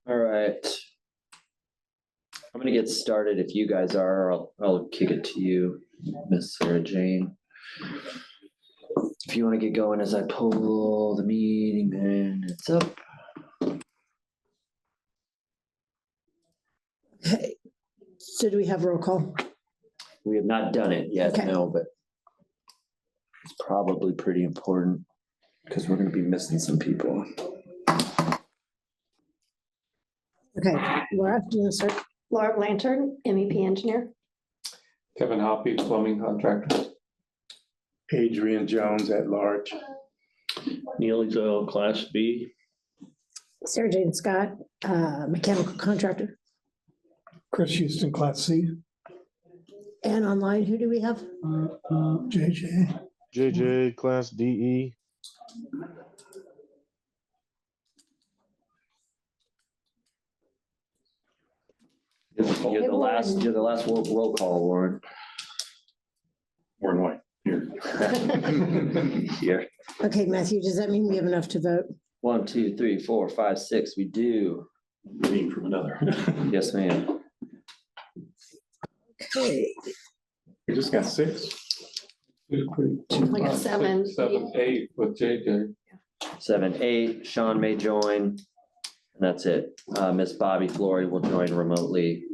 All right. I'm gonna get started if you guys are, or I'll kick it to you, Miss Sarah Jane. If you want to get going as I pull the meeting minutes up. Okay, so do we have roll call? We have not done it yet, Okay. no, but it's probably pretty important because we're gonna be missing some people. Okay, Laura, do you want to start? Laura Blanchard, MEP engineer. Kevin Hoppy, plumbing contractor. Adrian Jones at large. Neil Ezel, Class B. Sarah Jane Scott, mechanical contractor. Chris Houston, Class C. And online, who do we have? JJ. JJ, Class DE. You're the last roll call, Warren. Warren White, here. Here. Okay, Matthew, does that mean we have enough to vote? 1, 2, 3, 4, 5, 6. We do. Waiting from another. Yes, ma'am. Okay, We just got 6. Like a 7, 7, 8 with JJ. 7, 8. Sean may join. And that's it. Miss Bobby Flory will join remotely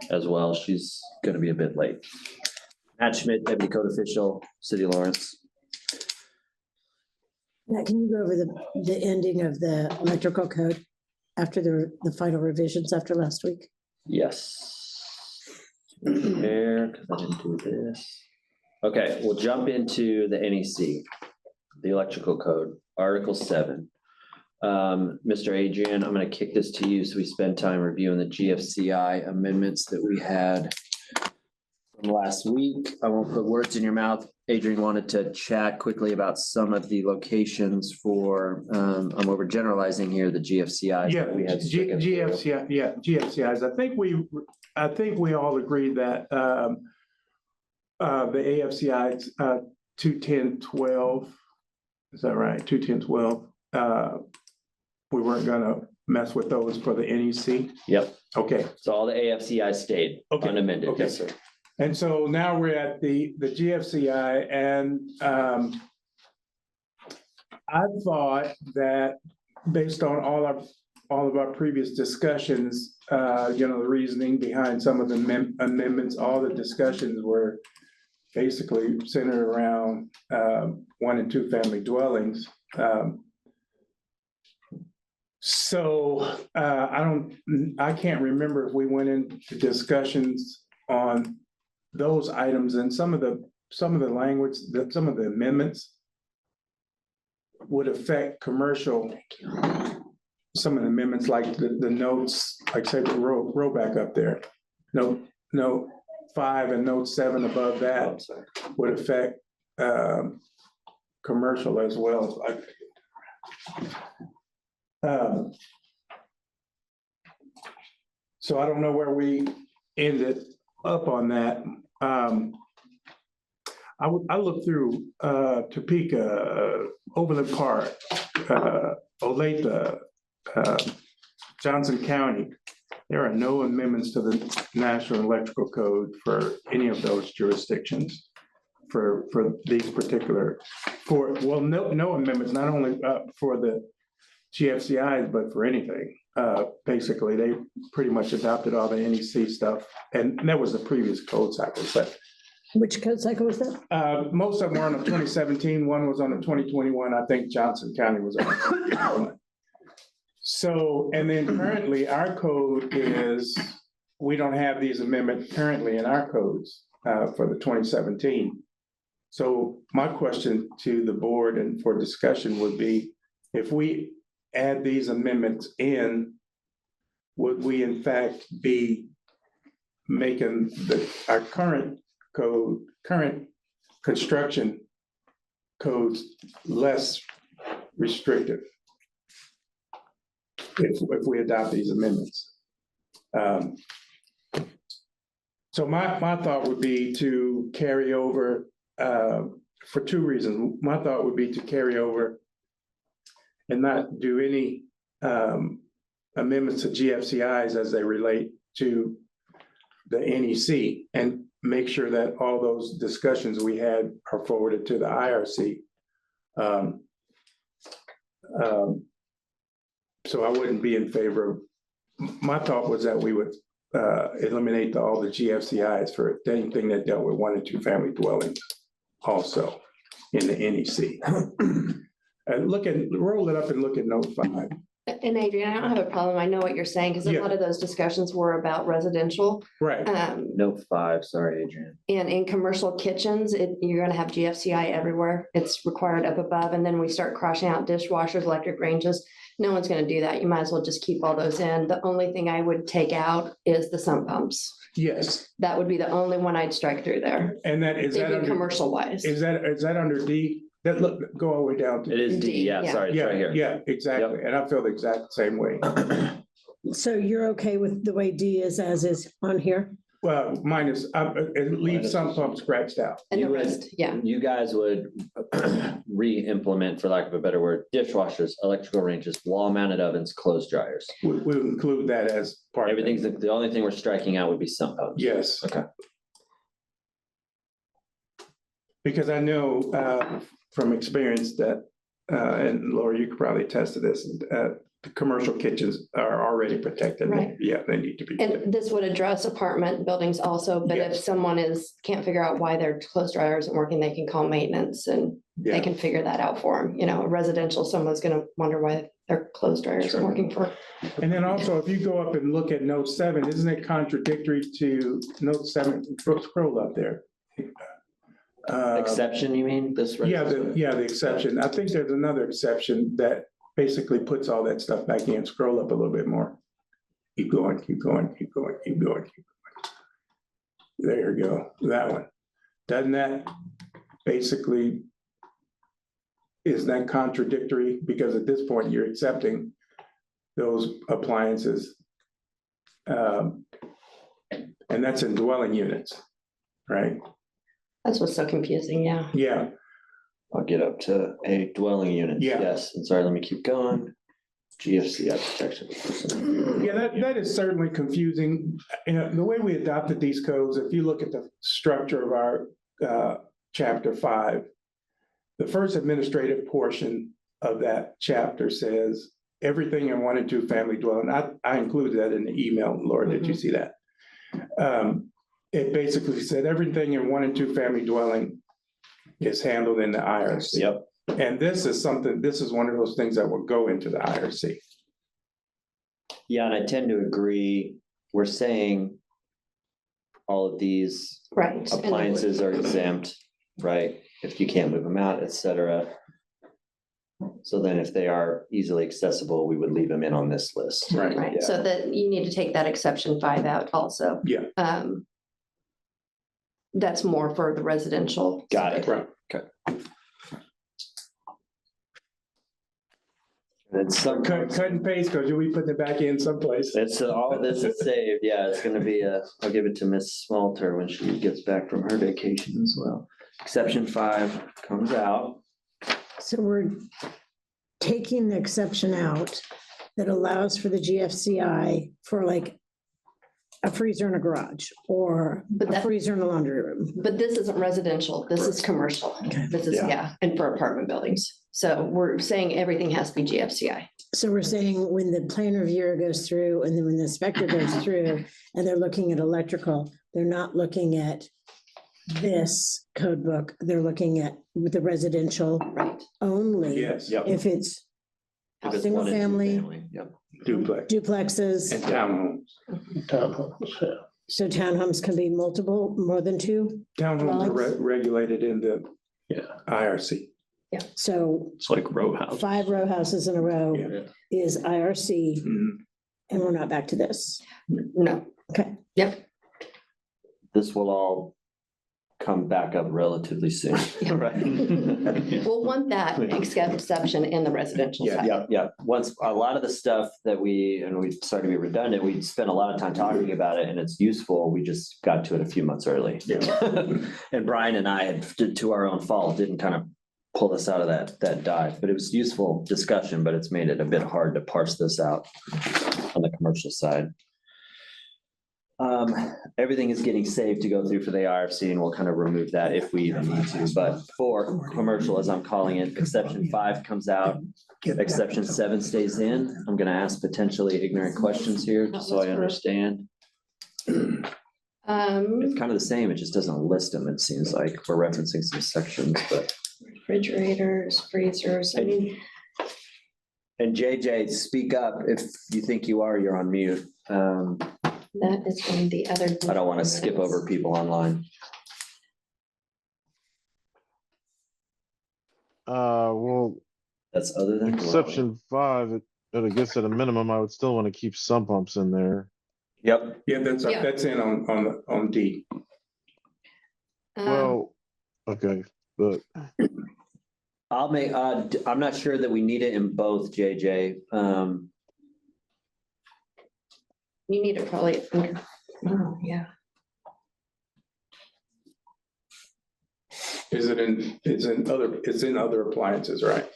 as well. She's gonna be a bit late. Matt Schmidt, Deputy Code Official, City of Lawrence. now can you go over the ending of the electrical code after the final revisions after last week? Yes. There, because I didn't do this. Okay, we'll jump into the NEC, the electrical code, Article 7. Mr. Adrian, I'm gonna kick this to you so we spend time reviewing the GFCI amendments that we had from last week. I won't put words in your mouth. Adrian wanted to chat quickly about some of the locations for, I'm overgeneralizing here, the GFCIs. Yeah, that we had stricken through. GFCI, yeah, GFCIs. I think we all agree that the AFCI 21012, is that right? 21012. We weren't gonna mess with those for the NEC. Yep, Okay, so all the AFCI stayed Okay, unamended, okay. yes, sir. and so now we're at the GFCI, and I thought that based on all of our previous discussions, the reasoning behind some of the amendments, all the discussions were basically centered around 1 and 2 family dwellings. So I can't remember if we went into discussions on those items, and some of the language, some of the amendments would affect commercial. Some of the amendments, like the notes, like say the row back up there. Note 5 and note 7 above that would affect commercial as well. So I don't know where we ended up on that. I looked through Topeka, Overland Park, Olathe, Johnson County. There are no amendments to the National Electrical Code for any of those jurisdictions for these particular, no amendments, not only for the GFCIs, but for anything. Basically, they pretty much adopted all the NEC stuff, and that was the previous code cycle. But Which code cycle was that? most of them were on the 2017, one was on the 2021. I think Johnson County was on the 2021. So, and then currently our code is, we don't have these amendments currently in our codes for the 2017. So my question to the board and for discussion would be, if we add these amendments in, would we in fact be making our current code, current construction codes less restrictive if we adopt these amendments? So my thought would be to carry over for 2 reasons. My thought would be to carry over and not do any amendments to GFCIs as they relate to the NEC and make sure that all those discussions we had are forwarded to the IRC. So I wouldn't be in favor of, my thought was that we would eliminate all the GFCIs for anything that dealt with 1 and 2 family dwellings also in the NEC. Roll it up and look at note 5. And Adrian, I don't have a problem. I know what you're saying, because a Yeah. lot of those discussions were about residential. Right, Note 5, sorry, Adrian. And in commercial kitchens, you're gonna have GFCI everywhere. It's required up above, and then we start crossing out dishwashers, electric ranges. No one's gonna do that. You might as well just keep all those in. The only thing I would take out is the sump pumps. yes. That would be the only one I'd strike through there. And that, is that Maybe under, commercial wise. is that under D? That look, go all the way down to. It is D, D, yeah, yeah. sorry, it's Yeah, right here. yeah, exactly. And I feel the exact same way. So you're okay with the way D is as is on here? Well, minus, leave some pumps scratched out. And the You would- rest, yeah. You guys would re-implement, for lack of a better word, dishwashers, electrical ranges, wall-mounted ovens, clothes dryers. We'll include that as part of it. Everything's, the only thing we're striking out would be sump pumps. Yes. Okay. Because I know from experience that, and Laura, you could probably attest to this, the commercial kitchens are already protected. Right. Yeah, they need to be. And this would address apartment buildings also, but if Yes. someone can't figure out why their clothes dryer isn't working, they can call maintenance and they Yeah. can figure that out for them. You know, residential, someone's gonna wonder why their clothes dryer isn't Sure. working for. And then also, if you go up and look at note 7, isn't it contradictory to note 7? Scroll up there. Exception, you mean, this? Yeah, the exception. I think there's another exception that basically puts all that stuff back in. Scroll up a little bit more. Keep going, keep going, keep going, keep going, keep going. There you go, that one. Doesn't that basically, is that contradictory? Because at this point, you're accepting those appliances. And that's in dwelling units, right? That's what's so confusing, yeah. Yeah, I'll get up to a dwelling unit. Yeah. Yes, and sorry, let me keep going. GFCI protection. yeah, that is certainly confusing. You know, the way we adopted these codes, if you look at the structure of our chapter 5, the first administrative portion of that chapter says everything in 1 and 2 family dwelling. I included that in the email, Laura, did you see that? It basically said everything in 1 and 2 family dwelling is handled in the IRC. Yep. And this is one of those things that will go into the IRC. Yeah, and I tend to agree. We're saying all of these Right. appliances are exempt, right? If you can't move them out, et cetera. So then if they are easily accessible, we would leave them in on this list. Right. Right, Yeah. so that you need to take that exception 5 out also. Yeah. That's more for the residential. Got it. Right. And some, Cut and paste, because you'll be putting it back in someplace. it's, all of this is saved. Yeah, it's gonna be I'll give it to Miss Smalter when she gets back from her vacation as well. Exception 5 comes out. So we're taking the exception out that allows for the GFCI for like a freezer in a garage or But a that- freezer in a laundry room. But this isn't residential, this is commercial. Okay. This is, Yeah. yeah, and for apartment buildings. So we're saying everything has to be GFCI. So we're saying when the plan reviewer goes through and then when the inspector goes through and they're looking at electrical, they're not looking at this code book. They're looking at the residential Right. only. Yes, Yep. If it's If it's Single 1 and 2 family. Yep. duplex duplexes, and townhomes. Townhomes, yeah. so townhomes can be multiple, more than 2. Townhomes are regulated in the Yeah. IRC. So It's like row house. 5 row houses in a row Yeah. is IRC, Mhm. and we're not back to this. No, Okay. yep, This will all come back up relatively soon. Yeah. Right. we'll want that exception in the residential Yeah. side. Yeah, yeah. Once, a lot of the stuff that we sorry to be redundant, we spent a lot of time talking about it and it's useful. We just got to it a few months early. And Brian and I had, to our own fault, didn't kind of pull us out of that dive, but it was useful discussion, but it's made it a bit hard to parse this out. on the commercial side. Everything is getting saved to go through for the IRC, and we'll kind of remove that if we even need to. But for commercial, as I'm calling it, exception 5 comes out, exception 7 stays in. I'm gonna ask potentially ignorant questions here, just so I understand. It's kind of the same, it just doesn't list them, it seems like. We're referencing some sections, but. Refrigerators, freezers, I mean, And JJ, speak up if you think you are, you're on mute. that is in the other. I don't want to skip over people online. Well, That's other than. exception 5, I guess at a minimum, I would still want to keep sump pumps in there. Yep, Yeah, Yeah. that's in on D. Well, okay, but I'll make, I'm not sure that we need it in both, JJ. You need to probably, oh, yeah. It's in other appliances, right?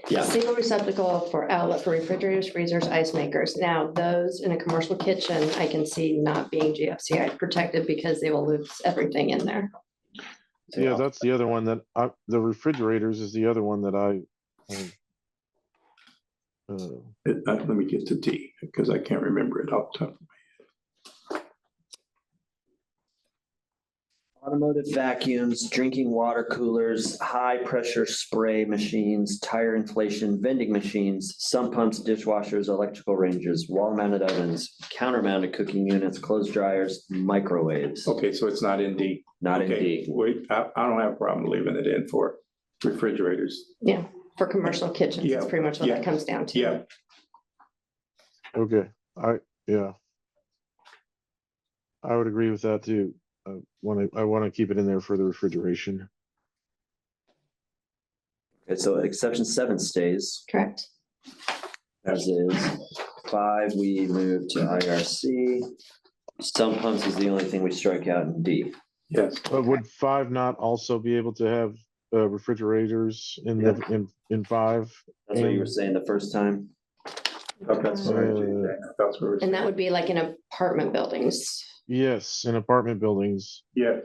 Yeah, Single receptacle for outlet for refrigerators, freezers, ice makers. Now, those in a commercial kitchen, I can see not being GFCI protected because they will lose everything in there. yeah, that's the other one that the refrigerators is the other one that Let me get to D, because I can't remember it off the top. automotive vacuums, drinking water coolers, high pressure spray machines, tire inflation, vending machines, sump pumps, dishwashers, electrical ranges, wall mounted ovens, counter mounted cooking units, clothes dryers, microwaves. Okay, so it's not in D. Not in Okay, D. wait, I don't have a problem leaving it in for refrigerators. Yeah, for commercial kitchens, Yeah, that's pretty much what yeah, that comes down to. Yeah, okay, I would agree with that too. I want to keep it in there for the refrigeration. Okay, so exception 7 stays Correct. as is. 5, we move to IRC. Sump pumps is the only thing we strike out in D. yes. But would 5 not also be able to have refrigerators in in 5? That's what you were saying the first time. Oh, that's sorry, JJ. That's where it's- And that would be like in apartment buildings. Yes, in apartment buildings, Yeah.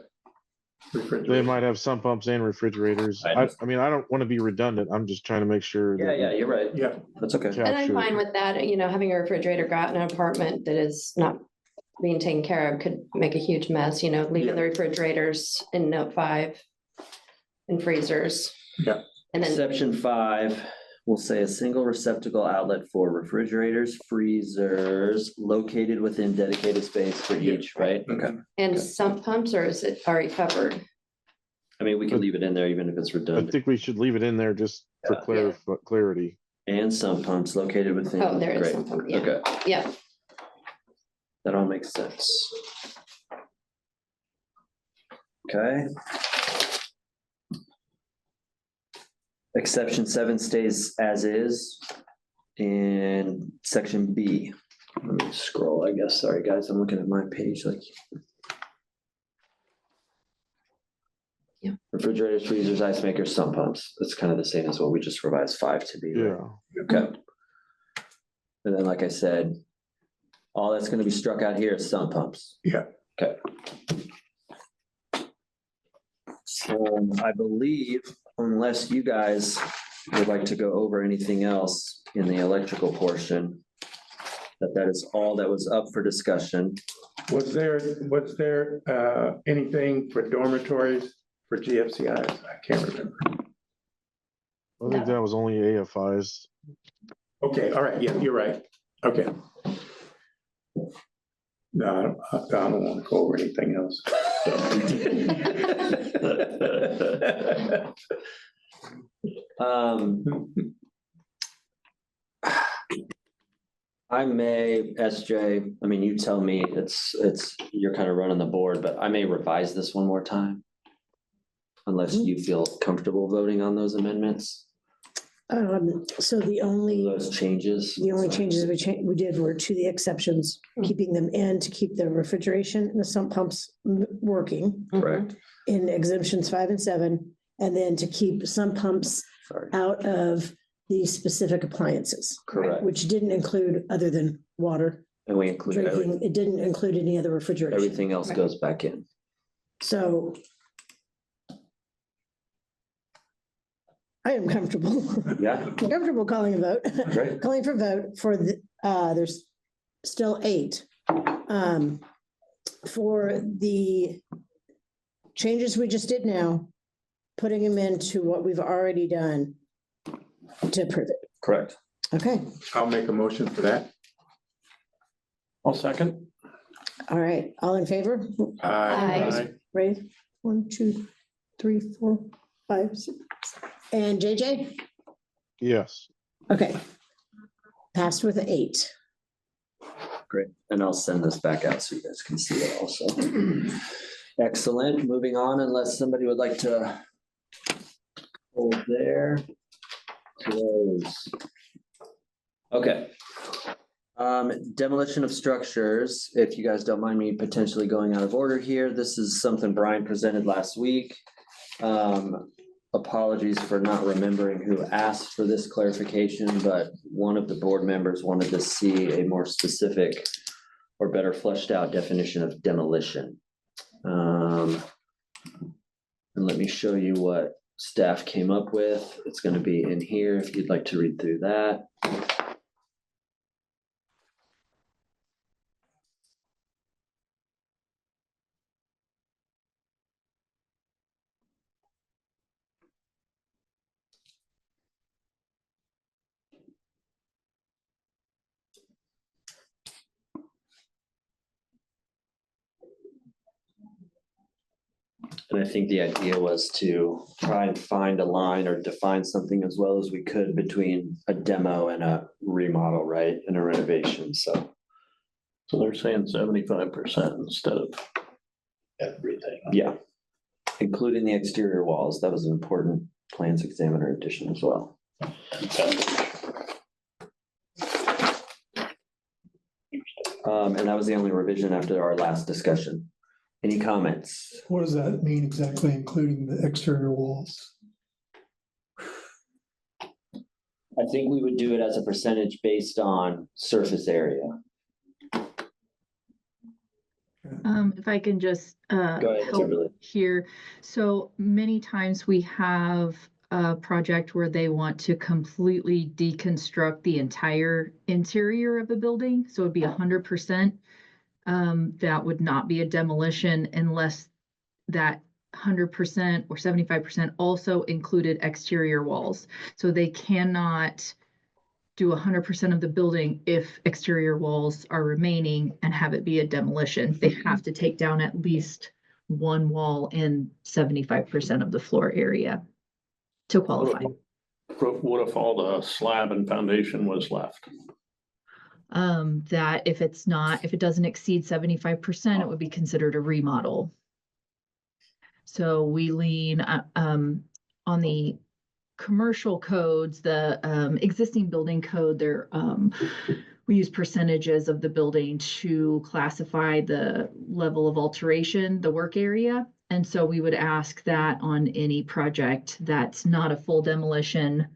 they Refrigerator. might have sump pumps and refrigerators. I mean, I don't want to be redundant. I'm just trying to make sure. Yeah, that yeah, you're right. Yeah, That's okay. And I'm capture- fine with that, having a refrigerator go out in an apartment that is not being taken care of could make a huge mess, leaving Yeah. the refrigerators in note 5 and freezers. Yeah. And then, Exception 5, we'll say a single receptacle outlet for refrigerators, freezers located within dedicated space for each, right? Okay. and sump pumps, or is it already covered? I mean, we can leave it in there even if it's I redundant. think we should leave it in there just for clarity. And sump pumps located within. Oh, there is Great. sump pump, yeah. Okay, Yeah, that all makes sense. Okay. Exception 7 stays as is. And section B. Let me scroll, I guess. Sorry, guys, I'm looking at my page like. Yeah. Refrigerators, freezers, ice makers, sump pumps. That's kind of the same as what we just revised 5 to be. right? Yeah. Okay. And then, like I said, all that's gonna be struck out here is sump pumps. Yeah. Okay. So I believe, unless you guys would like to go over anything else in the electrical portion, that is all that was up for discussion. Was there anything for dormitories for GFCIs? I can't remember. I think that was only AFIs. Okay, all right, yeah, you're right. Okay. No, I don't want to go over anything else. I may, SJ, I mean, you tell me, you're kind of running the board, but I may revise this one more time. Unless you feel comfortable voting on those amendments, So the only those changes. changes we did were to the exceptions, keeping them in to keep the refrigeration and the sump pumps working Correct, in exemptions 5 and 7, and then to keep sump pumps sorry. out of the specific appliances, Correct. which didn't include other than water, And we include drinking. It didn't include any other refrigeration. everything else goes back in. So I am comfortable, Yeah, comfortable calling a vote. great. Calling for vote for the, there's still 8. For the changes we just did now, putting them into what we've already done to approve it. Correct. Okay, I'll make a motion for that. I'll second. all right, all in favor? Aye. Ray, 1, 2, 3, 4, 5, 6. And JJ? Yes. Okay. Passed with 8. Great. And I'll send this back out so you guys can see it also. Excellent. Moving on, unless somebody would like to hold there. Close. Okay. Demolition of structures, if you guys don't mind me potentially going out of order here, this is something Brian presented last week. Apologies for not remembering who asked for this clarification, but one of the board members wanted to see a more specific or better fleshed out definition of demolition. And let me show you what staff came up with. It's going to be in here if you'd like to read through that. And I think the idea was to try and find a line or define something as well as we could between a demo and a remodel, right? And a renovation, so. So they're saying 75% instead of Everything. Yeah, including the exterior walls. That was an important plans examiner addition as well. And that was the only revision after our last discussion. Any comments? What does that mean exactly, including the exterior walls? I think we would do it as a percentage based on surface area. If I can just Go ahead, help Kimberly. here. So many times we have a project where they want to completely deconstruct the entire interior of the building. So it'd be 100%. That would not be a demolition unless that 100% or 75% also included exterior walls. So they cannot do 100% of the building if exterior walls are remaining and have it be a demolition. They have to take down at least one wall in 75% of the floor area to qualify. what if all the slab and foundation was left? That if it doesn't exceed 75%, it would be considered a remodel. So we lean on the commercial codes, the existing building code, we use percentages of the building to classify the level of alteration, the work area. And so we would ask that on any project that's not a full demolition,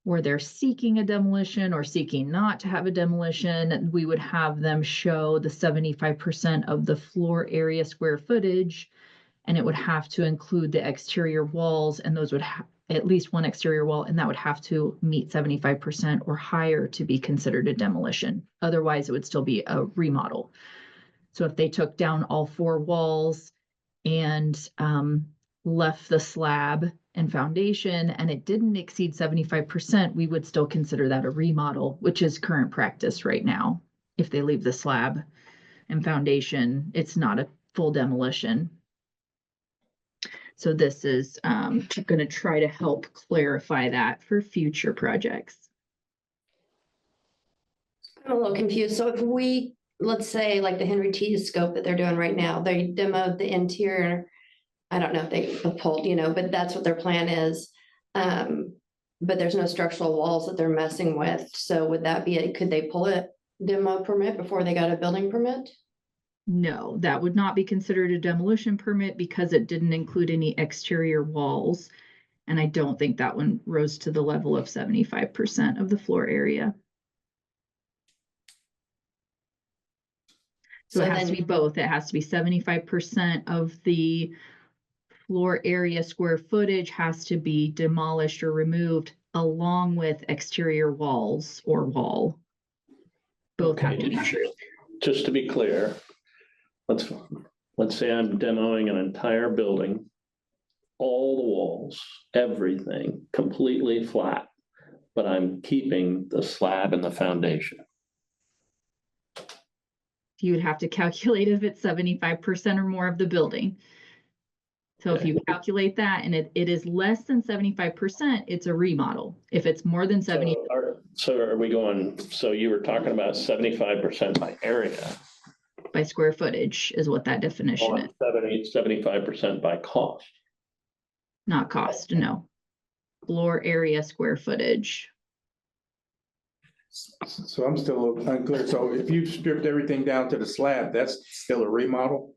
where they're seeking a demolition or seeking not to have a demolition, we would have them show the 75% of the floor area square footage, and it would have to include the exterior walls, and those would have at least one exterior wall, and that would have to meet 75% or higher to be considered a demolition. Otherwise, it would still be a remodel. So if they took down all 4 walls and left the slab and foundation, and it didn't exceed 75%, we would still consider that a remodel, which is current practice right now. If they leave the slab and foundation, it's not a full demolition. So this is going to try to help clarify that for future projects. I'm a little confused. So if we, let's say like the Henry T scope that they're doing right now, they demoed the interior. I don't know if they pulled, but that's what their plan is. But there's no structural walls that they're messing with. So would that be could they pull a demo permit before they got a building permit? No, that would not be considered a demolition permit because it didn't include any exterior walls. And I don't think that one rose to the level of 75% of the floor area. So it has to be both. It has to be 75% of the floor area square footage has to be demolished or removed along with exterior walls or wall. Both have to be true. Just to be clear, let's say I'm demoing an entire building, all the walls, everything completely flat, but I'm keeping the slab and the foundation. You would have to calculate if it's 75% or more of the building. So if you calculate that and it is less than 75%, it's a remodel. If it's more than 70. So are we going, so you were talking about 75% by area. By square footage is what that definition is. 75% by cost. Not cost, no. Floor area square footage. So I'm still a little unclear. So if you stripped everything down to the slab, that's still a remodel?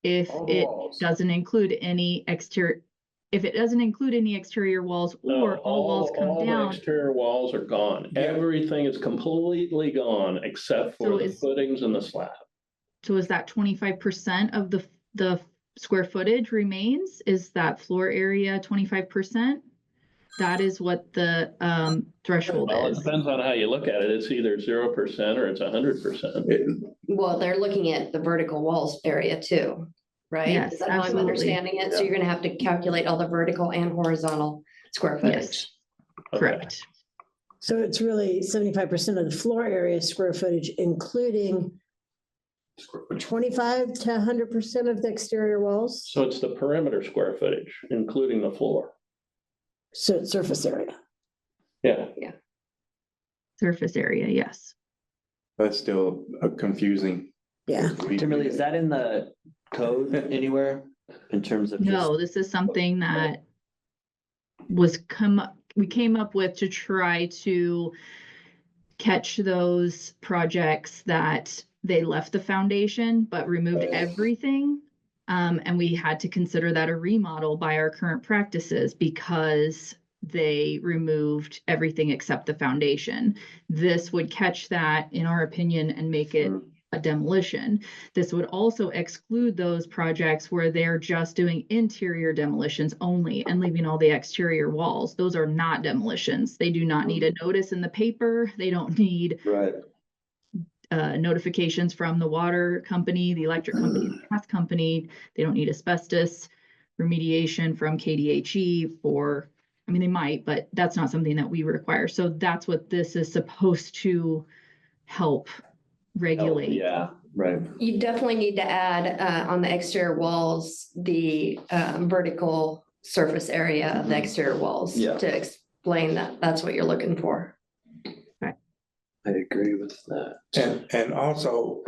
If it doesn't include any exterior, if it doesn't include any exterior walls or all walls come down. The exterior walls are gone. Yeah. Everything is completely gone except for the footings and the slab. So is that 25% of the square footage remains? Is that floor area 25%? That is what the threshold Well, it is. depends on how you look at it. It's either 0% or it's 100%. Well, they're looking at the vertical walls area too, right? Yes, Is that how I'm absolutely. understanding it? So you're gonna have to calculate all the vertical and horizontal square footage. Yes, correct. So it's really 75% of the floor area square footage, including 25 to 100% of the exterior walls. So it's the perimeter square footage, including the floor. So it's surface area. Yeah. Surface area, yes. That's still confusing. Yeah. Kimberly, is that in the code anywhere in terms of? No, this is something that we came up with to try to catch those projects that they left the foundation but removed everything. And we had to consider that a remodel by our current practices because they removed everything except the foundation. This would catch that, in our opinion, and make it a demolition. This would also exclude those projects where they're just doing interior demolitions only and leaving all the exterior walls. Those are not demolitions. They do not need a notice in the paper. They don't need notifications from the water company, the electric company, the gas company. They don't need asbestos remediation from KDHE for, I mean, they might, but that's not something that we require. So that's what this is supposed to help regulate. Yeah, right. You definitely need to add on the exterior walls, the vertical surface area of the exterior walls to explain that that's what you're looking for. I agree with that. And also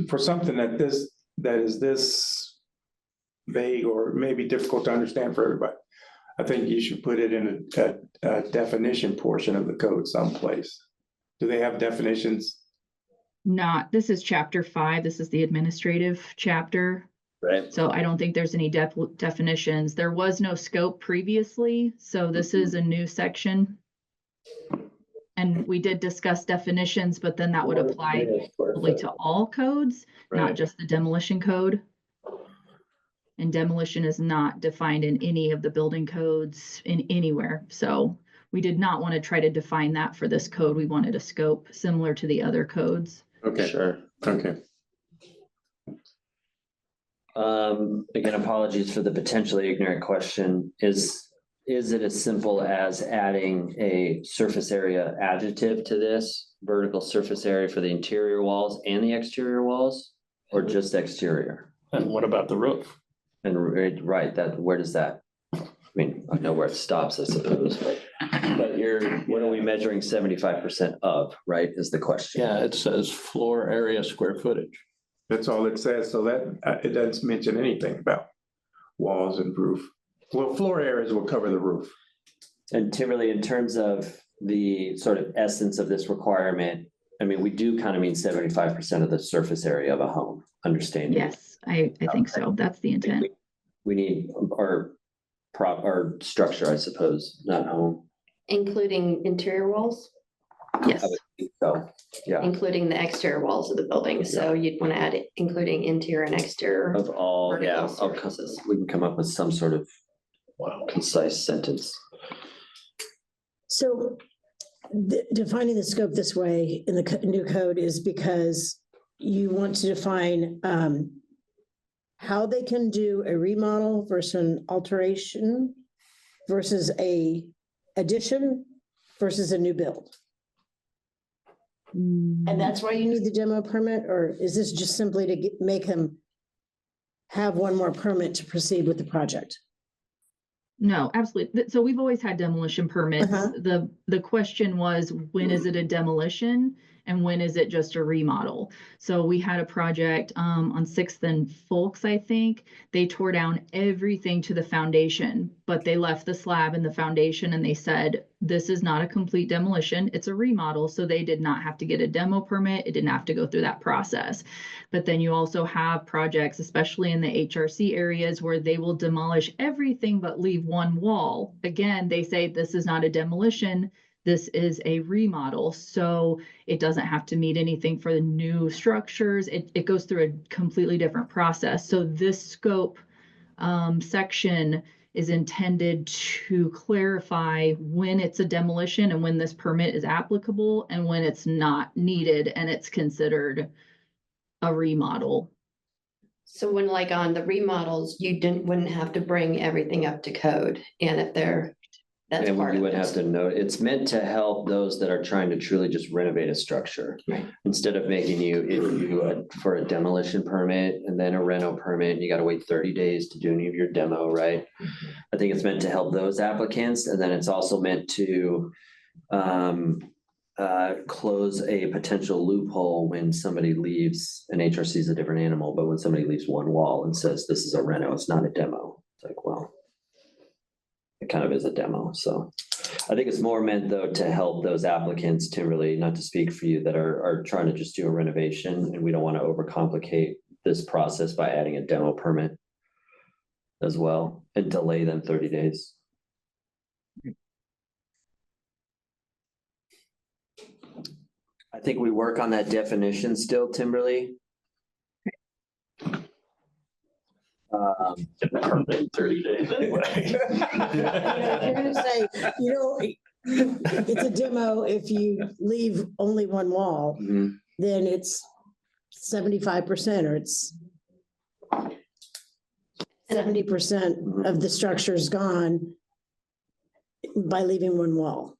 for something that is this vague or maybe difficult to understand for everybody, I think you should put it in a definition portion of the code someplace. Do they have definitions? This is chapter 5. This is the administrative chapter. Right. So I don't think there's any definitions. There was no scope previously, so this is a new section. And we did discuss definitions, but then that would apply probably to all codes, not just the demolition code. And demolition is not defined in any of the building codes in anywhere. So we did not want to try to define that for this code. We wanted a scope similar to the other codes. Okay. Sure. Okay. Again, apologies for the potentially ignorant question. Is it as simple as adding a surface area adjective to this vertical surface area for the interior walls and the exterior walls, or just exterior? And what about the roof? And right, where does that? I mean, I know where it stops, I suppose, but what are we measuring 75% of, right, is the question. Yeah, it says floor area square footage. That's all it says. So that it doesn't mention anything about walls and roof. Well, floor areas will cover the roof. And Timberly, in terms of the sort of essence of this requirement, I mean, we do kind of mean 75% of the surface area of a home, understanding. Yes, I think so. That's the intent. We need, or prop or structure, I suppose, not home. Including interior walls? I Yes, would think so, yeah, including the exterior walls of the building. So you'd want to add it, including interior and exterior. of all, yeah, Vertical of surfaces. we can come up with some sort of concise sentence. So defining the scope this way in the new code is because you want to define how they can do a remodel versus an alteration versus a addition versus a new build. And that's why you need the demo permit, or is this just simply to make them have one more permit to proceed with the project? No, absolutely. So we've always had demolition permits. Uh-huh. The question was, when is it a demolition and when is it just a remodel? So we had a project on 6th and Folks, I think. They tore down everything to the foundation, but they left the slab in the foundation and they said, this is not a complete demolition, it's a remodel. So they did not have to get a demo permit. It didn't have to go through that process. But then you also have projects, especially in the HRC areas, where they will demolish everything but leave one wall. Again, they say this is not a demolition, this is a remodel. So it doesn't have to meet anything for the new structures. It goes through a completely different process. So this scope section is intended to clarify when it's a demolition and when this permit is applicable and when it's not needed and it's considered a remodel. So when like on the remodels, you wouldn't have to bring everything up to code. And if that's And part you of would have it. to know, it's meant to help those that are trying to truly just renovate a structure. Right. Instead of making you, if you, for a demolition permit and then a reno permit, you gotta wait 30 days to do any of your demo, right? I think it's meant to help those applicants, and then it's also meant to close a potential loophole when somebody leaves, an HRC is a different animal, but when somebody leaves one wall and says, this is a reno, it's not a demo. It's like, well, it kind of is a demo. So I think it's more meant though to help those applicants to really, not to speak for you, that are trying to just do a renovation, and we don't want to overcomplicate this process by adding a demo permit as well and delay them 30 days. I think we work on that definition still, Timberly. Permit 30 days anyway. If you're gonna say, it's a demo, if you leave only one wall, Mhm. then it's 75% or it's 70% of the structure's gone by leaving one wall.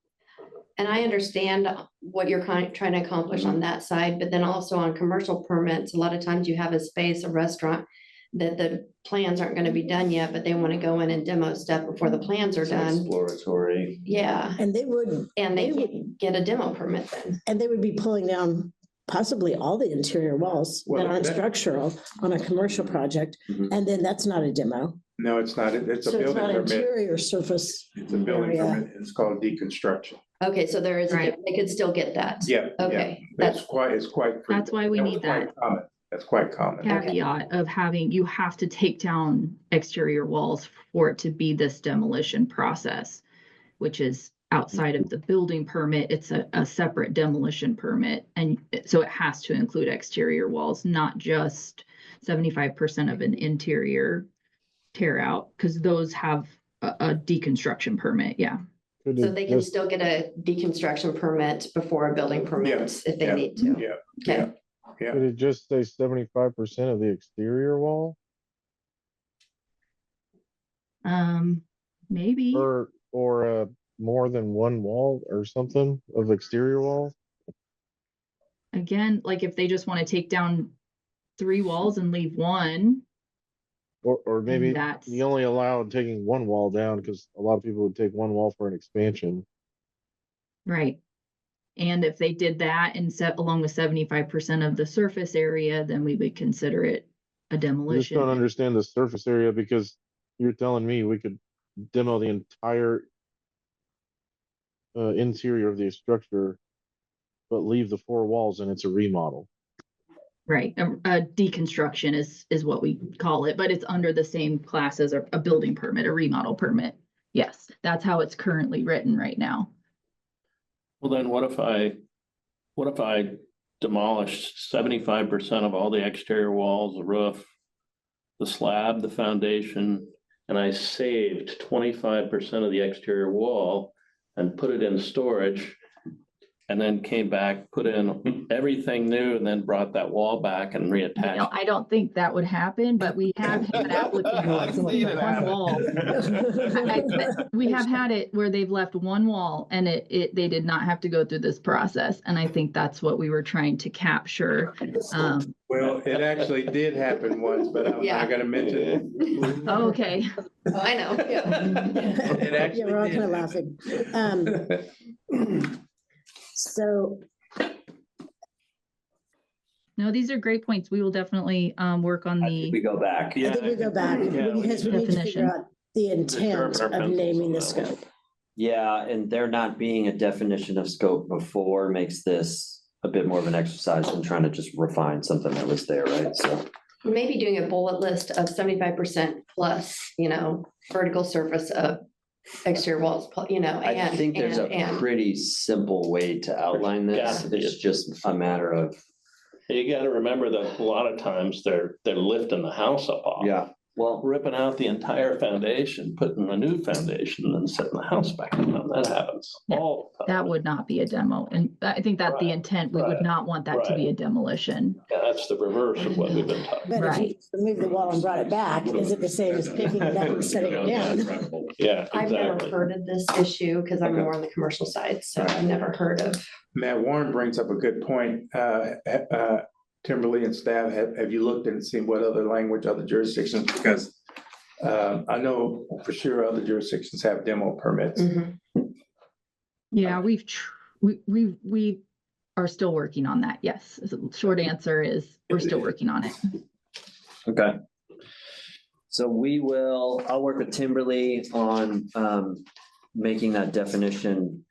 And I understand what you're trying to accomplish on that side, but then also on commercial permits, a lot of times you have a space, a restaurant, that the plans aren't gonna be done yet, but they wanna go in and demo stuff before the plans are So done. exploratory. Yeah, And they would, and they They can't get a demo permit then. and they would be pulling down possibly all the interior walls that Well, aren't that- structural on a commercial project. Mhm. And then that's not a demo. No, it's not. It's a So it's building not permit. interior surface. It's a building area. permit. It's called deconstruction. Okay, so there is, Right. they could still get that. Yeah. yeah. Okay, It's quite. That's why we was need quite that. common. That's quite common. Caveat of having, you have to take down exterior walls for it to be this demolition process, which is outside of the building permit. It's a separate demolition permit. And so it has to include exterior walls, not just 75% of an interior tear out, because those have a deconstruction permit. Yeah. Could So it they can just- still get a deconstruction permit before a building permit if they yeah, need to. Yeah. Okay, Yeah. Could it just say 75% of the exterior wall Maybe. or more than one wall or something of exterior wall? Again, like if they just want to take down 3 walls and leave one, Or maybe that's- you only allow taking one wall down because a lot of people would take one wall for an expansion. right? And if they did that and set along with 75% of the surface area, then we would consider it a I just demolition. don't understand the surface area because you're telling me we could demo the entire interior of the structure, but leave the 4 walls and it's a remodel. Right, deconstruction is what we call it, but it's under the same class as a building permit, a remodel permit. Yes, that's how it's currently written right now. Well, then what if I demolished 75% of all the exterior walls, the roof, the slab, the foundation, and I saved 25% of the exterior wall and put it in storage, and then came back, put in everything new, and then brought that wall back and reattached? No, I don't think that would happen, but we have had applicants who have left one wall. We have had it where they've left one wall and they did not have to go through this process. And I think that's what we were trying to capture. Well, it actually did happen once, but I'm Yeah. not gonna mention it. Okay, I know, yeah. It actually Yeah, we're all did kind of happen. laughing. So, no, these are great points. We will definitely work on I think the, we go back. I think we go back Yeah, we because we need need to definition. figure out the intent sharpen our of pencils naming on the that one. scope. Yeah, and there not being a definition of scope before makes this a bit more of an exercise than trying to just refine something that was there, right? So, Maybe doing a bullet list of 75% plus, vertical surface of exterior walls, I think there's a pretty simple way to outline this. Yeah. It's just a matter of, You gotta remember that a lot of times they're lifting the house up off. yeah, well, Ripping out the entire foundation, putting a new foundation and setting the house back on. That happens all the time. that would not be a demo. And I think that the Right, intent, we would right, not want that to be right. a demolition. Yeah, that's the reverse of what we've been talking. But if you Right. just removed the wall and brought it back, is it the same as picking it up and setting it down? Yeah, I've never exactly. heard of this issue because I'm more on the commercial side, so I've never heard of. Matt Warren brings up a good point. Timberly and staff, have you looked and seen what other language, other jurisdictions? Because I know for sure other jurisdictions have demo permits. Yeah, we are still working on that. Yes. The short answer is we're still working on it. okay. So I'll work with Timberly on making that definition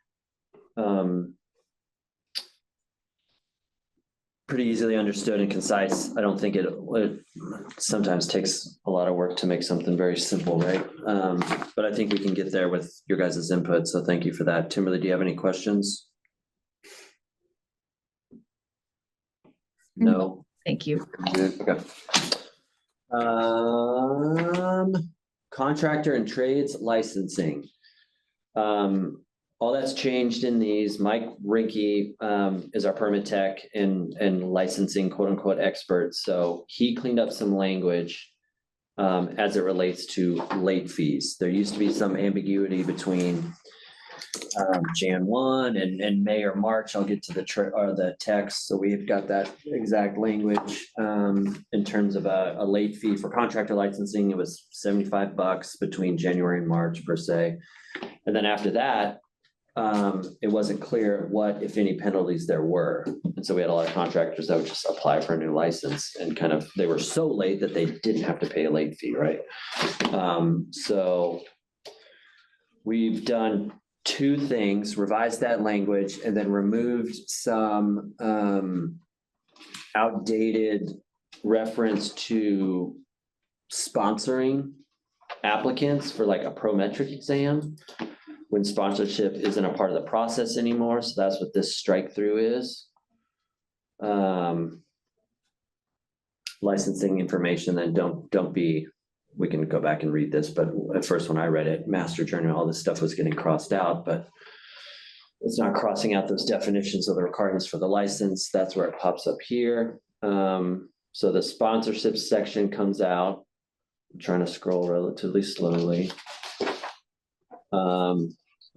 pretty easily understood and concise. I don't think it sometimes takes a lot of work to make something very simple, right? But I think we can get there with your guys' input, so thank you for that. Timberly, do you have any questions? No? Thank you. Okay. Contractor and trades licensing. All that's changed in these. Mike Rinke is our permit tech and licensing quote unquote expert. So he cleaned up some language as it relates to late fees. There used to be some ambiguity between Jan 1 and May or March. I'll get to the text. So we've got that exact language in terms of a late fee for contractor licensing. It was $75 between January and March per se. And then after that, it wasn't clear what, if any, penalties there were. And so we had a lot of contractors that would just apply for a new license and they were so late that they didn't have to pay a late fee, right? So we've done two things: revised that language and then removed some outdated reference to sponsoring applicants for like a prometric exam, when sponsorship isn't a part of the process anymore. So that's what this strike through is. Licensing information, then don't be, we can go back and read this, but at first when I read it, master journal, all this stuff was getting crossed out, but it's not crossing out those definitions of the requirements for the license. That's where it pops up here. So the sponsorship section comes out. I'm trying to scroll relatively slowly.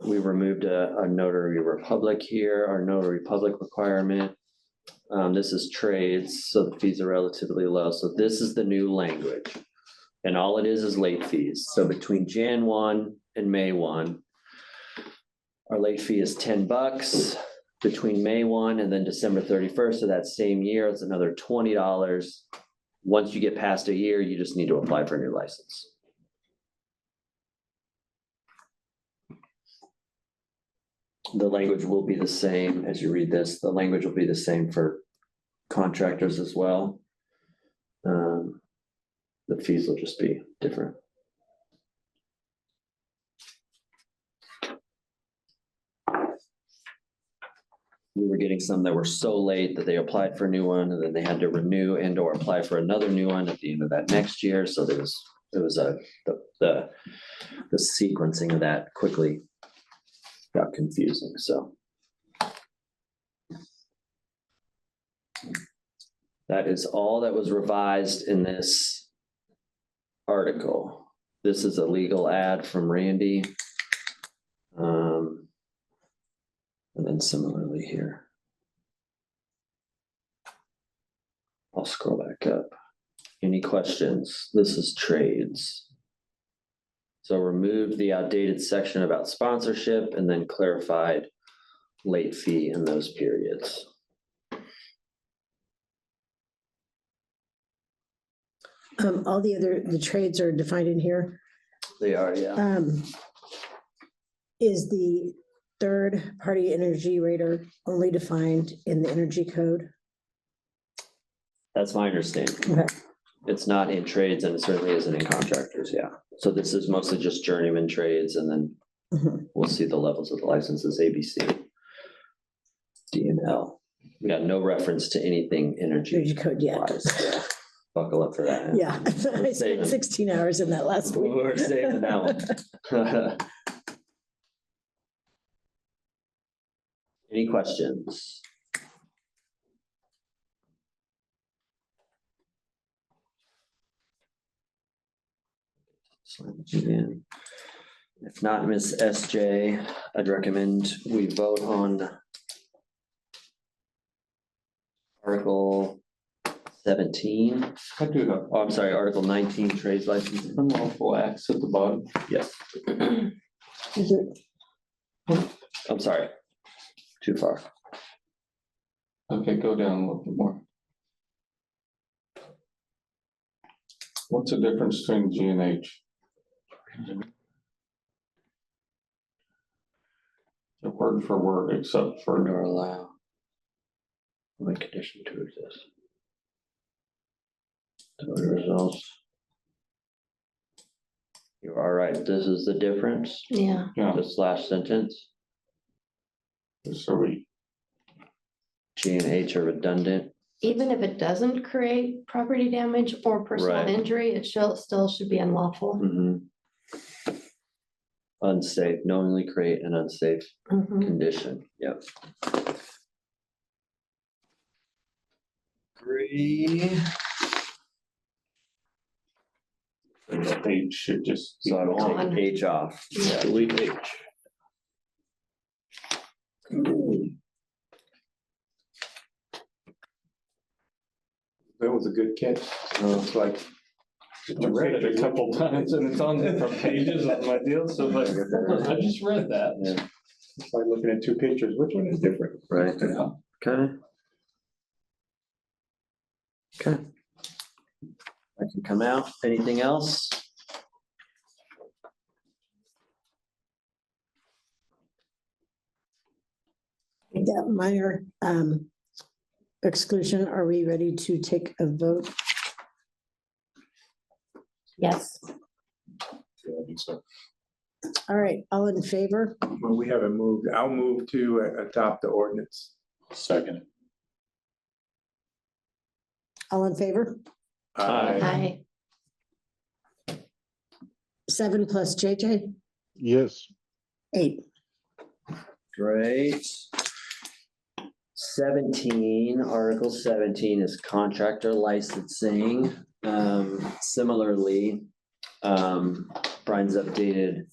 We removed a notary republic here, our notary public requirement. This is trades, so the fees are relatively low. So this is the new language. And all it is late fees. So between Jan 1 and May 1, our late fee is $10. Between May 1 and then December 31st of that same year, it's another $20. Once you get past a year, you just need to apply for a new license. The language will be the same as you read this. The language will be the same for contractors as well. The fees will just be different. We were getting some that were so late that they applied for a new one and then they had to renew and or apply for another new one at the end of that next year. So there was the sequencing of that quickly got confusing, so. That is all that was revised in this article. This is a legal ad from Randy. And then similarly here. I'll scroll back up. Any questions? This is trades. So removed the outdated section about sponsorship and then clarified late fee in those periods. All the trades are defined in here. They are, yeah. Is the third-party energy rater only defined in the energy code? That's my understanding. Okay. It's not in trades and it certainly isn't in contractors, yeah. So this is mostly just journeyman trades and then we'll see the levels of the licenses, ABC, D and L. We got no reference to anything energy. Energy code yet. Yeah. Buckle up for that. Yeah, I spent 16 hours in that last week. We're saving that one. Any questions? Slide it in. If not, Ms. SJ, I'd recommend we vote on Article 17. I do have Oh, I'm sorry, Article 19, trades license. unlawful acts at the bottom. Yes, Is it- I'm sorry. Too far. Okay, go down a little bit more. What's the difference between G and H? The word for word, except for Or allow. Only condition to exist. Total results. You are right. This is the difference. Yeah, yeah, This last sentence. so we, G and H are redundant. even if it doesn't create property damage or personal Right. injury, it still should be unlawful. Mhm. Unsafe, knowingly create an unsafe Mhm. condition. Yep. Agree. H should just be So I will Gone. take H off. Yeah. Delete H. That was a good catch. It's like, I read it a couple times and it's on different pages on my deal, so like, I just read that. Yeah, it's like looking at two pictures. Which one is different? right. Yeah. Okay. Okay. I can come out. Anything else? That minor exclusion, are we ready to take a vote? Yes. Yeah, I think so. All right, all in favor? Well, we haven't moved. I'll move to adopt the ordinance. Second. All in favor? Aye. Hi. 7 plus JJ, Yes. 8. Great. 17, Article 17 is contractor licensing. Similarly, Brian's updated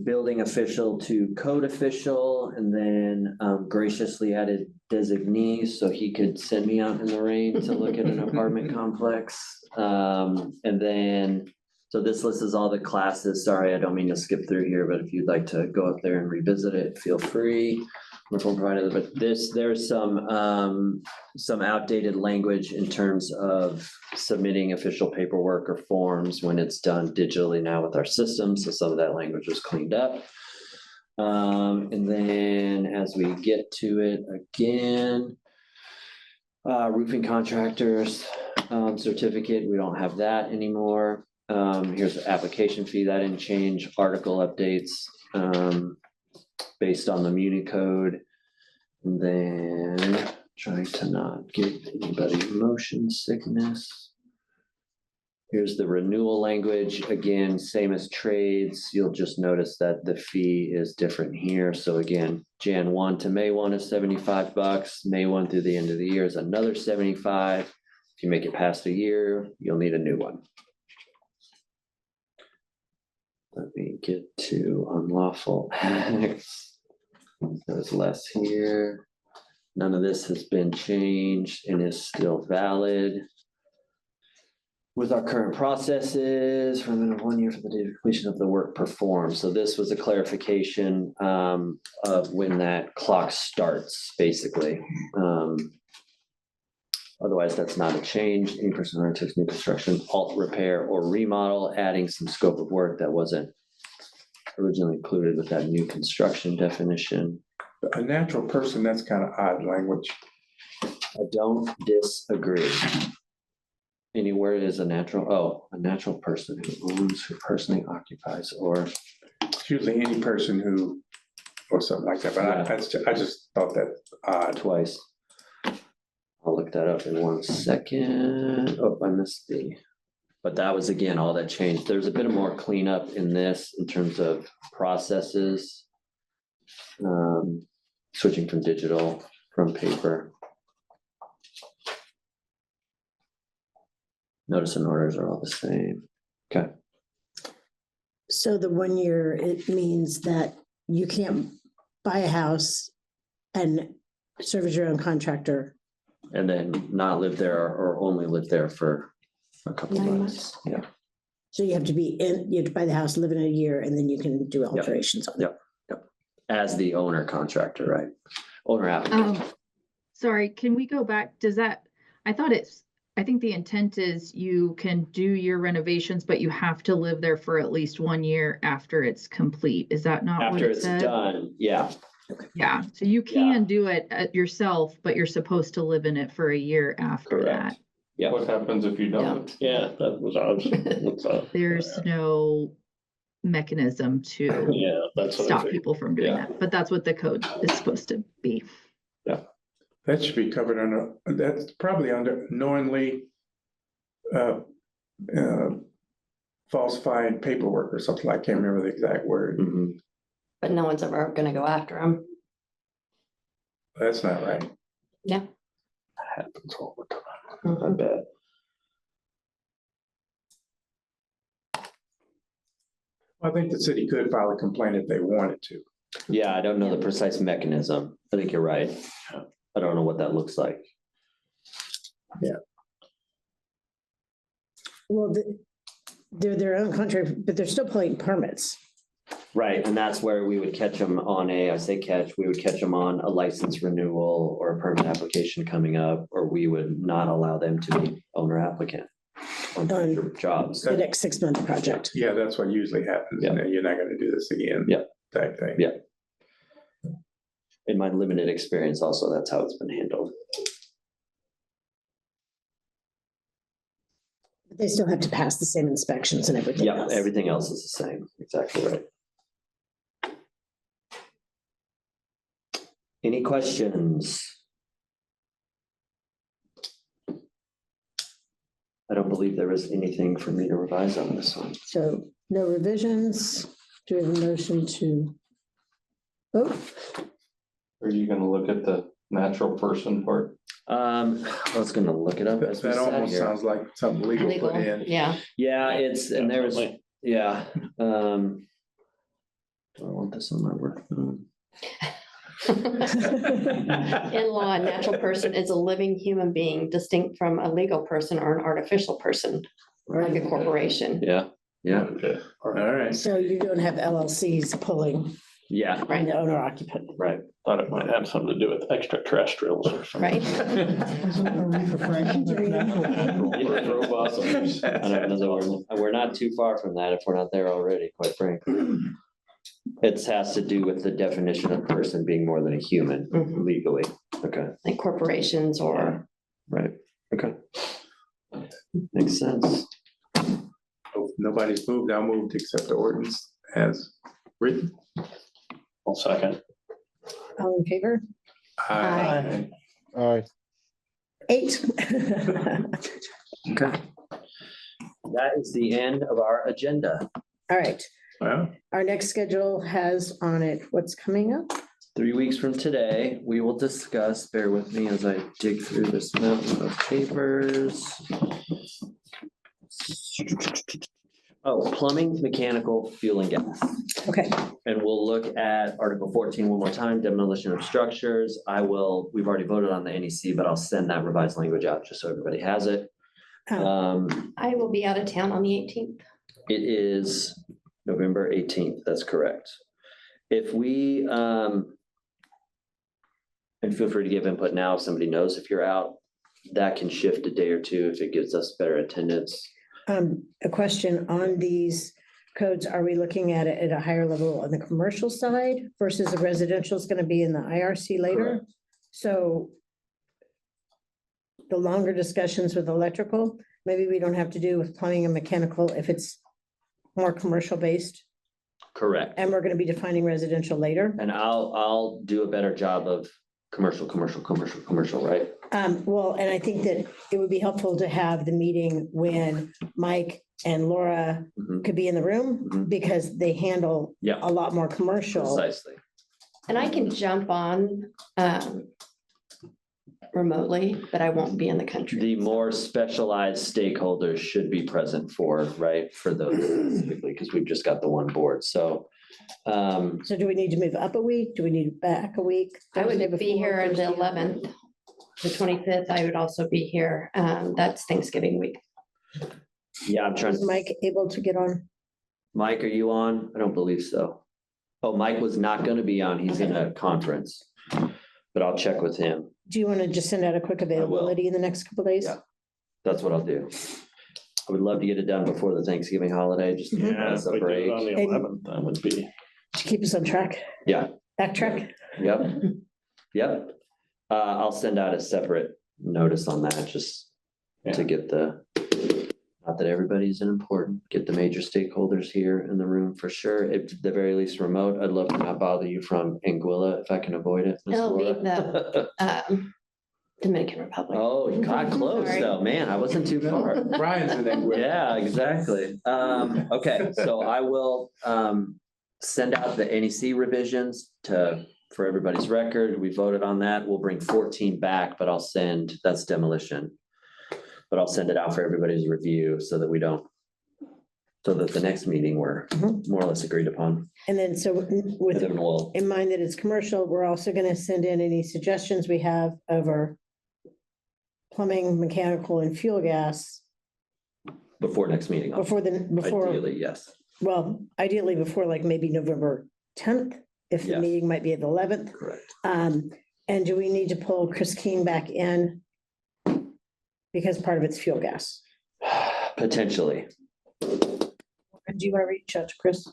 building official to code official, and then graciously added designee so he could send me out in the rain to look at an apartment complex. And then, so this list is all the classes. Sorry, I don't mean to skip through here, but if you'd like to go up there and revisit it, feel free. But there's some outdated language in terms of submitting official paperwork or forms when it's done digitally now with our system. So some of that language was cleaned up. And then as we get to it again, Roofing contractors, certificate, we don't have that anymore. Here's the application fee, that didn't change, article updates, based on the Muni code. And then trying to not give anybody motion sickness. Here's the renewal language, again, same as trades, you'll just notice that the fee is different here, so again, Jan 1 to May 1 is $75, May 1 through the end of the year is another 75. If you make it past a year, you'll need a new one. Let me get to unlawful acts. There's less here. None of this has been changed and is still valid. With our current processes, for a minimum of 1 year for the date of completion of the work performed. So this was a clarification of when that clock starts, basically. Otherwise, that's not a change. Any person who undertakes new construction, alt, repair, or remodel, adding some scope of work that wasn't originally included with that new construction definition. A natural person, that's kind of odd language. I don't disagree. Anywhere it is a natural person who owns, who personally occupies, or It's usually any person who, or something like that, but I just thought that odd. twice. I'll look that up in 1 second. Oh, I missed but that was again, all that changed. There's a bit of more cleanup in this in terms of processes. Switching from digital, from paper. Notice and orders are all the same. Okay. So the 1 year, it means that you can't buy a house and serve as your own contractor. And then not live there or only live there for a couple 9 months. Yeah. So you have to you have to buy the house, live in a year, and then you can do alterations on it. Yep. As the owner contractor, right? Owner applicant. Sorry, can we go back? I think the intent is you can do your renovations, but you have to live there for at least 1 year after it's complete. Is that not what After it it's said? done, yeah. Yeah, so you can do it yourself, but you're supposed to live in it for a year after that. Correct. Yeah. What happens if you don't? Yeah, that was ours. There's no mechanism to Yeah, that's what I stop figured. people from doing Yeah. that, but that's what the code is supposed to be. That should be covered under, that's probably under knowingly falsifying paperwork or something. I can't remember the exact word. Mhm. But no one's ever gonna go after them. That's not right. Yeah. That happens all the time. I bet. I think the city could file a complaint if they wanted to. Yeah, I don't know the precise mechanism. I think you're right. I don't know what that looks like. Well, they're their own contract, but they're still pulling permits. Right, and that's where we would catch them on we would catch them on a license renewal or a permit application coming up, or we would not allow them to be owner applicant on future jobs. The next 6-month project. Yeah, that's what usually happens. Yeah. And you're not gonna do this again. Yeah. Type thing. Yeah. In my limited experience also, that's how it's been handled. They still have to pass the same inspections and everything Yeah, else. everything else is the same. Exactly right. Any questions? I don't believe there was anything for me to revise on this one. So no revisions. Do we have a motion to vote? Are you gonna look at the natural person part? I was gonna look it up as we That sat almost here. sounds like something legal Legal, put in. yeah. Yeah, it's, and there's, Definitely. yeah. Do I want this on my work phone? In-law, a natural person is a living human being distinct from a legal person or an artificial person, like a corporation. Yeah, yeah, Okay. All right. So you don't have LLCs pulling yeah, and the owner occupant. right. Thought it might have something to do with extraterrestrials or something. Right? Robots. I don't know, we're not too far from that if we're not there already, quite frankly. It has to do with the definition of person being more than a human Mhm. legally. Okay, Like corporations or Makes sense. Oh, nobody's moved. I'll move to accept the ordinance as written. I'll second. All in favor? Aye. Aye. 8. Okay. That is the end of our agenda. All right, Well, our next schedule has on it what's coming up. 3 weeks from today, we will discuss, bear with me as I dig through this mountain of papers. Oh, plumbing, mechanical, fuel and gas. Okay, And we'll look at Article 14 one more time, demolition of structures. We've already voted on the NEC, but I'll send that revised language out just so everybody has it. I will be out of town on the 18th. It is November 18th, that's correct. If we, and feel free to give input now if somebody knows if you're out, that can shift a day or two if it gives us better attendance. a question on these codes, are we looking at it at a higher level on the commercial side versus the residential is gonna be in the IRC later? Correct. So the longer discussions with electrical, maybe we don't have to do with plumbing and mechanical if it's more commercial based, Correct. and we're gonna be defining residential later. And I'll do a better job of commercial, right? Well, and I think that it would be helpful to have the meeting when Mike and Laura Mhm. could be in the room Mhm. because they handle Yeah, a lot more commercial. precisely. And I can jump on remotely, but I won't be in the country. The more specialized stakeholders should be present for, right, for those specifically, because we've just got the one board, so. So do we need to move up a week? Do we need back a week? I Thursday would be before, here on the Thursday after? 11th. The 25th, I would also be here. That's Thanksgiving week. Yeah, I'm trying Is to, Mike able to get on? Mike, are you on? I don't believe so. Oh, Mike was not gonna be on, he's in a conference, but I'll check with him. Do you want to just send out a quick availability in the next couple of days? Yeah. That's what I'll do. I would love to get it done before the Thanksgiving holiday, just to give Yeah, us if a we do break. it on the 11th, that would be. To keep us on track? Yeah. Backtrack? Yep, yep. I'll send out a separate notice on that, just to get not that everybody's important, get the major stakeholders here in the room for sure. At the very least remote, I'd love to not bother you from Anguilla if I can avoid it. Ms. It'll be Laura. the Dominican Republic. Oh, you got close Sorry. though, man, I wasn't too far. Brian's in that way. Yeah, exactly. Okay, so I will send out the NEC revisions for everybody's record. We voted on that. We'll bring 14 back, but that's demolition. But I'll send it out for everybody's review so that the next meeting we're more or less agreed upon. And then so And with, then we'll, in mind that it's commercial, we're also going to send in any suggestions we have over plumbing, mechanical and fuel gas before next meeting. before, Ideally, yes. well, ideally before like maybe November 10th, if the Yes. meeting might be at the 11th. Correct. And do we need to pull Chris King back in? Because part of it's fuel gas. Potentially. Do you want to reach out to Chris?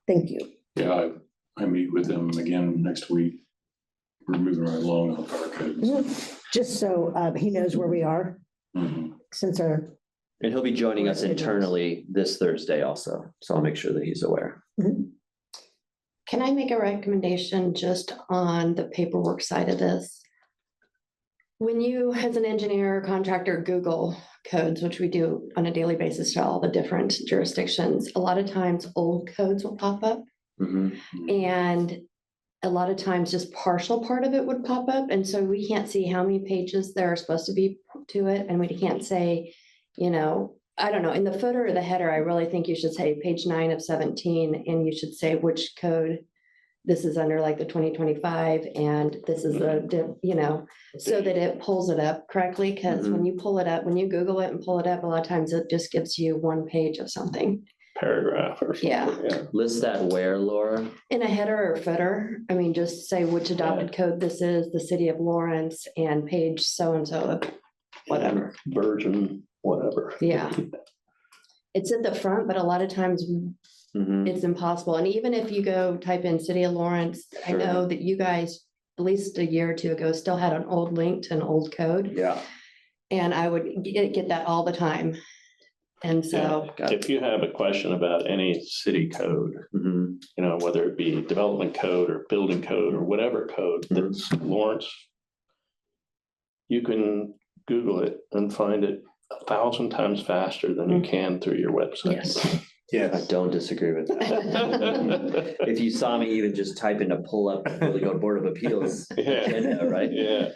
Thank you. Yeah, I meet with them again next week. We're moving right along on our codes. Just so he knows where we are Mhm. since our, And he'll be joining us internally this Thursday also. So I'll make sure that he's aware. Can I make a recommendation just on the paperwork side of this? When you, as an engineer or contractor, Google codes, which we do on a daily basis to all the different jurisdictions, a lot of times old codes will pop up. Mhm. And a lot of times just partial part of it would pop up. And so we can't see how many pages there are supposed to be to it. And we can't say, I don't know, in the footer or the header, I really think you should say page 9 of 17, and you should say which code this is under, like the 2025, and this is so that it pulls it up correctly. Because when you pull it up, when you Google it and pull it up, a lot of times it just gives you one page of something. Paragraph or something. Yeah. List that where, Laura? In a header or footer, I mean, just say which adopted code this is, the city of Lawrence, and page so-and-so of whatever. Virgin, whatever. Yeah. It's at the front, but a lot of times Mhm. it's impossible. And even if you go type in city of Lawrence, I Sure. know that you guys, at least a year or two ago, still had an old link to an old code. Yeah. And I would get that all the time. And so, If you have a question about any city code, Mhm. you know, whether it be development code or building code or whatever code that's Lawrence, you can Google it and find it 1,000 times faster than you can through your website. yes. I don't disagree with that. If you saw me even just type in to pull up, really go to Board of Appeals, agenda, right? Yeah.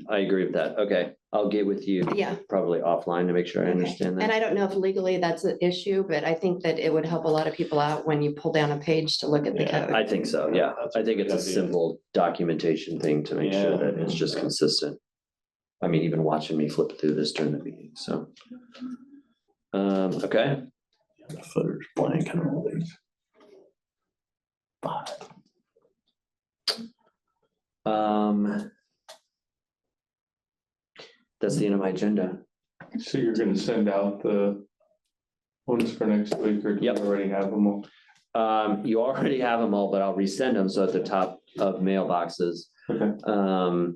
I agree with that. Okay, I'll get with you. Yeah. Probably offline to make sure I understand And that. I don't know if legally that's an issue, but I think that it would help a lot of people out when you pull down a page to look at the Yeah, code. I think so, yeah. That's a I think it's a good idea. simple documentation thing to make sure Yeah. that it's just consistent. I mean, even watching me flip through this during the meeting, so. Okay, The footer's blank and all these. that's the end of my agenda. So you're gonna send out the ones for next week, or do you Yep. already have them all? You already have them all, but I'll resend them, so at the top of mailboxes. Okay.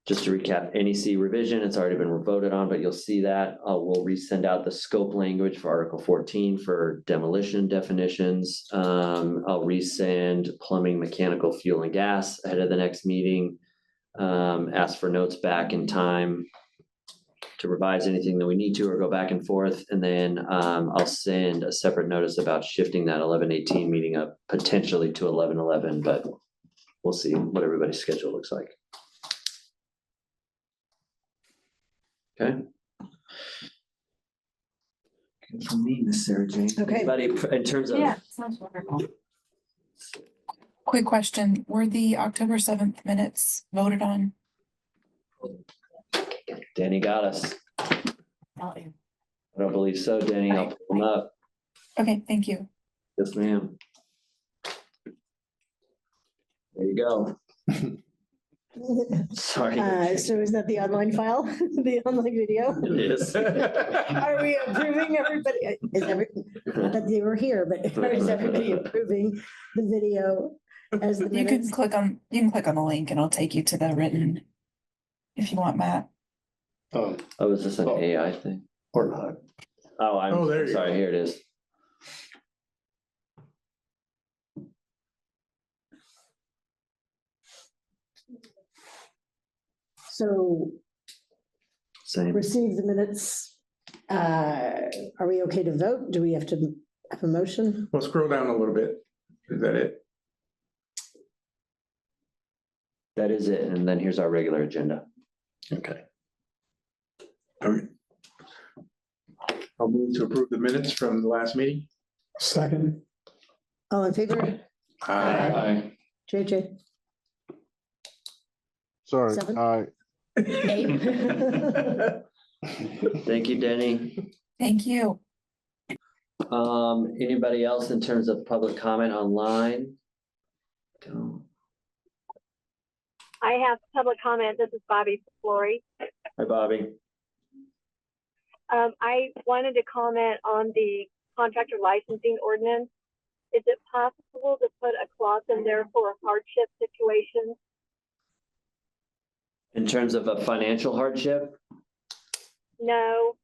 Just to recap, NEC revision, it's already been voted on, but you'll see that. We'll resend out the scope language for Article 14 for demolition definitions. I'll resend plumbing, mechanical, fuel and gas ahead of the next meeting. Ask for notes back in time to revise anything that we need to or go back and forth. And then I'll send a separate notice about shifting that 11/18 meeting up potentially to 11/11, but we'll see what everybody's schedule looks like. Okay. Good for me, Miss Sarah Jane. Okay. Anybody in terms of, Yeah, sounds wonderful. Quick question, were the October 7th minutes voted on? Danny got us. Not you. I don't believe so, Danny. I'll pull them up. Okay, thank you. Yes, ma'am. There you go. Sorry. So is that the online file, the online video? It is. Are we approving everybody? Not that they were here, but is everybody approving the video as the You can minutes? click on the link and it'll take you to the written, if you want, Matt. Oh, is this an AI thing? Or not. Oh, Oh, there I'm you sorry. Here it is. So Same. receive the minutes. Are we okay to vote? Do we have to have a motion? Well, scroll down a little bit. Is that it? That is it. And then here's our regular agenda. Okay. Okay. I'll move to approve the minutes from the last meeting. Second, All in favor? Aye. JJ? Sorry, Seven? Eight? Thank you, Denny. Thank you. Anybody else in terms of public comment online? Go. I have public comment. This is Bobby Flory. Hi, Bobby. I wanted to comment on the contractor licensing ordinance. Is it possible to put a clause in there for a hardship situation? In terms of a financial hardship? No.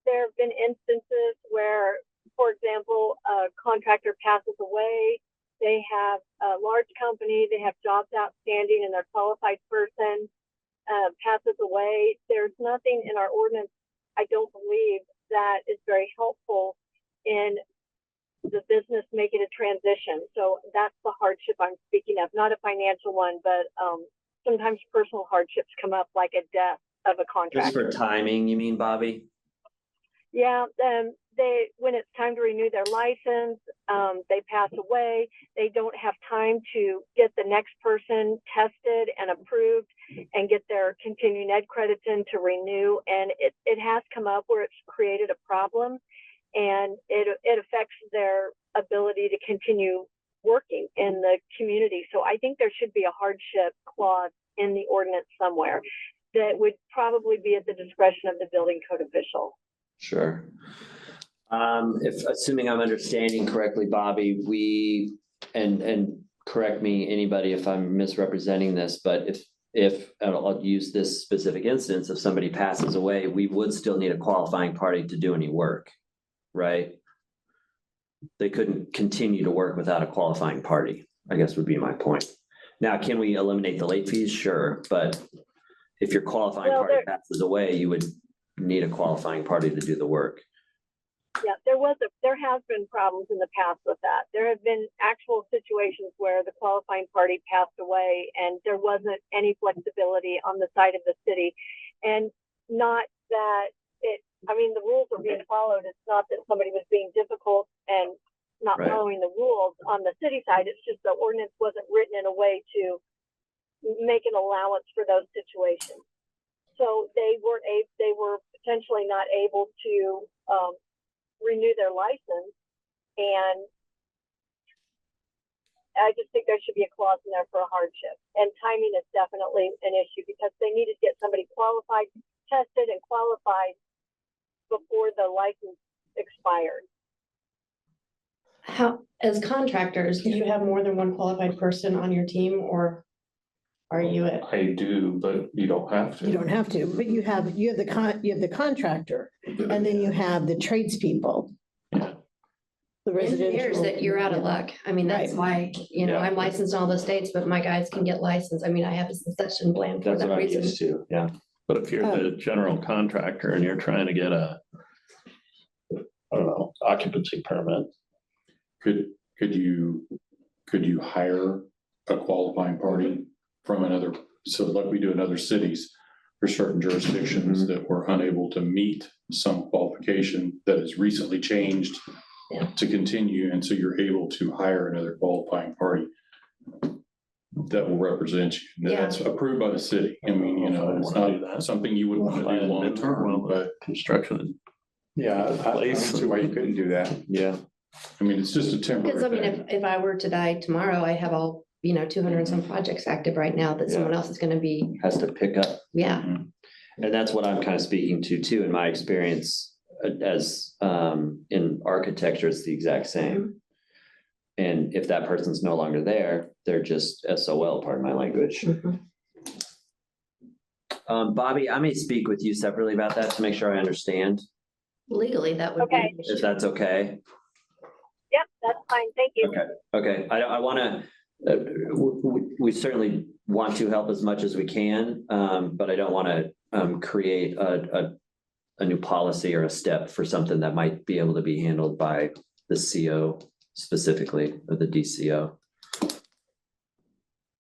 There have been instances where, for example, a contractor passes away. They have a large company, they have jobs outstanding, and their qualified person passes away. There's nothing in our ordinance, I don't believe, that is very helpful in the business making a transition. So that's the hardship I'm speaking of, not a financial one, but sometimes personal hardships come up, like a death of a Just contractor. for timing, you mean, Bobby? Yeah, when it's time to renew their license, they pass away, they don't have time to get the next person tested and approved and get their continuing ed credits in to renew. And it has come up where it's created a problem, and it affects their ability to continue working in the community. So I think there should be a hardship clause in the ordinance somewhere that would probably be at the discretion of the building code official. Sure. If, assuming I'm understanding correctly, Bobby, and correct me, anybody, if I'm misrepresenting this, but if, and I'll use this specific instance, if somebody passes away, we would still need a qualifying party to do any work, right? They couldn't continue to work without a qualifying party, I guess would be my point. Now, can we eliminate the late fees? Sure, but if your qualifying Well, party passes away, you would need a qualifying party to do the work. Yeah, there has been problems in the past with that. There have been actual situations where the qualifying party passed away and there wasn't any flexibility on the side of the city. And not that the rules are being followed. It's not that somebody was being difficult and not Right. following the rules on the city side. It's just the ordinance wasn't written in a way to make an allowance for those situations. So they were potentially not able to renew their license, and I just think there should be a clause in there for a hardship. And timing is definitely an issue because they needed to get somebody qualified, tested, and qualified before the license expired. How, as contractors, do you have more than one qualified person on your team, or are you at? I do, but you don't have to. You don't have to, but you have the contractor, and then you have the tradespeople. Yeah. The Engineers residential. that you're out of luck. I mean, that's why, Yeah. I'm licensed in all the states, but my guys can get licensed. I mean, I have a succession plan for That's that what I'm reason. used to, yeah. But if you're the general contractor and you're trying to get a, I don't know, occupancy permit, Could you hire a qualifying party from another, so like we do in other cities, for certain jurisdictions that were unable to meet some qualification that has recently changed Yeah. to continue, and so you're able to hire another qualifying party that will represent you. And that's approved by the city. I mean, it's not something you would want to do long term, but construction. Yeah, I don't see why you couldn't do that. Yeah. I mean, it's just a temporary Because I mean, thing. if I were to die tomorrow, I have all, 200 and some projects active right now that someone else is gonna be, Has to pick up. yeah. And that's what I'm kind of speaking to too, in my experience as in architecture, it's the exact same. And if that person's no longer there, they're just SOL, pardon my language. Mhm. Bobby, I may speak with you separately about that to make sure I understand, Legally, that would be. Okay. an if issue. that's okay. Yep, that's fine. Thank you. Okay, I want to, we certainly want to help as much as we can, but I don't want to create a new policy or a step for something that might be able to be handled by the CO specifically, or the DCO.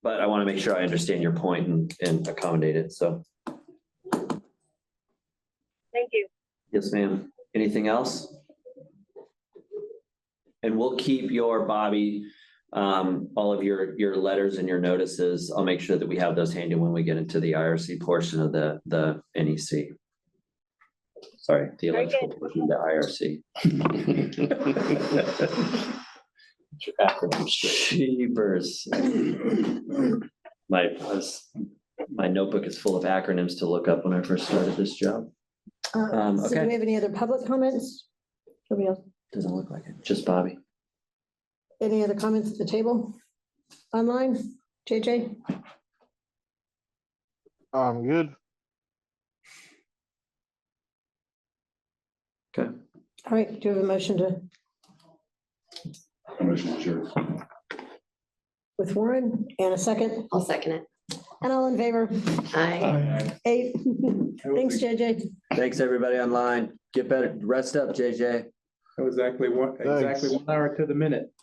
But I want to make sure I understand your point and accommodate it, so. Thank you. Yes, ma'am. Anything else? And we'll keep your, Bobby, all of your letters and your notices. I'll make sure that we have those handy when we get into the IRC portion of the NEC. Sorry, the Very electrical good. portion of the IRC. Your acronym straight. Jeepers. My notebook is full of acronyms to look up when I first started this job. So do Okay. we have any other public comments? Nobody else? Doesn't look like it, just Bobby. Any other comments at the table? Online? JJ? I'm good. Okay. All right, do you have a motion to, Motion adjourned. with Warren, and a second, I'll second it. and all in favor? Aye. 8. Thanks, JJ. Thanks, everybody online. Get better, rest up, JJ. That was exactly one hour to the minute.